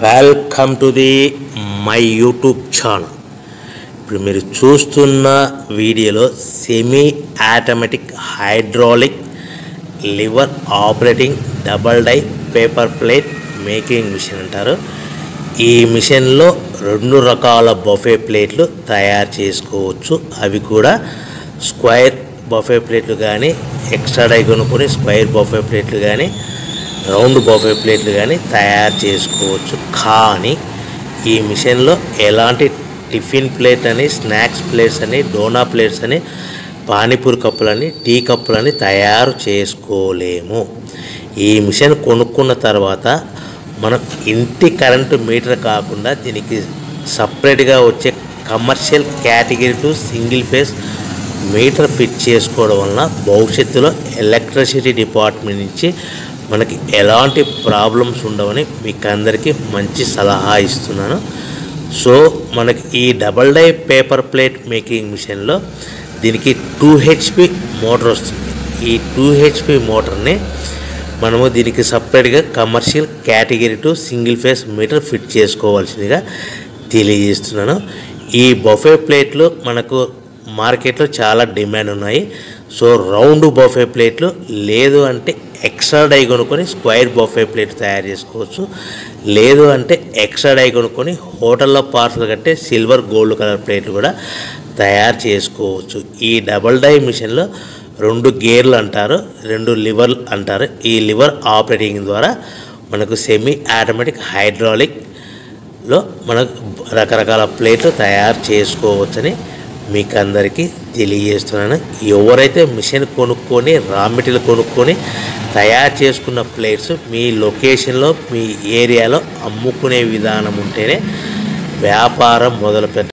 Welcome to the my YouTube channel. ఇప్పుడు మీరు చూస్తున్న వీడియోలో semi automatic hydraulic lever operating double die paper plate making machine అంటారు. ఈ మిషన్లో 2 రకాల బఫే ప్లేట్లు తయారు చేసుకోవచ్చు. అవి కూడా స్క్వేర్ బఫే ప్లేట్లు కానీ, ఎక్స్ట్రా డై కొనుక్కొని స్క్వేర్ బఫే ప్లేట్లు కానీ, రౌండ్ బఫే ప్లేట్లు కానీ తయారు చేసుకోవచ్చు. కానీ ఈ మిషన్లో ఎలాంటి టిఫిన్ ప్లేట్ అని, స్నాక్స్ ప్లేట్స్ అని, డోనా ప్లేట్స్ అని, పానీపూరి కప్పులని, టీ కప్పులని తయారు చేసుకోలేము. ఈ మిషన్ కొనుక్కున్న తర్వాత మనం ఇంటి కరెంటు మీటర్ కాకుండా దీనికి సపరేట్గా వచ్చే commercial category to single phase metre fit చేసుకోవడం వలన భవిష్యత్తులో ఎలక్ట్రిసిటీ డిపార్ట్మెంట్ నుంచి మనకి ఎలాంటి ప్రాబ్లమ్స్ ఉండవని మీకు అందరికీ మంచి సలహా ఇస్తున్నాను. సో మనకి ఈ double die paper plate making మిషన్లో దీనికి 2 HP మోటార్ వస్తుంది. ఈ 2 HP మోటార్ని మనము దీనికి సపరేట్గా commercial category to single phase metre fit చేసుకోవాల్సిందిగా తెలియజేస్తున్నాను. ఈ బఫే ప్లేట్లు మనకు మార్కెట్లో చాలా డిమాండ్ ఉన్నాయి. సో రౌండ్ బఫే ప్లేట్లు లేదు అంటే ఎక్స్ట్రా డై కొనుక్కొని స్క్వేర్ బఫే ప్లేట్ తయారు చేసుకోవచ్చు. లేదు అంటే ఎక్స్ట్రా డై కొనుక్కొని హోటల్లో పార్సల్ కట్టే సిల్వర్ గోల్డ్ కలర్ ప్లేట్లు కూడా తయారు చేసుకోవచ్చు. ఈ డబల్ డై మిషన్లో 2 గేర్లు అంటారు, 2 లివర్లు అంటారు. ఈ లివర్ ఆపరేటింగ్ ద్వారా మనకు సెమీ ఆటోమేటిక్ హైడ్రాలిక్లో మనకు రకరకాల ప్లేట్లు తయారు చేసుకోవచ్చని మీకు అందరికీ తెలియజేస్తున్నాను. ఎవరైతే మిషన్ కొనుక్కొని రా మెటీరియల్ కొనుక్కొని తయారు చేసుకున్న ప్లేట్స్ మీ లొకేషన్లో మీ ఏరియాలో అమ్ముకునే విధానం ఉంటేనే వ్యాపారం మొదలుపెట్టాలి.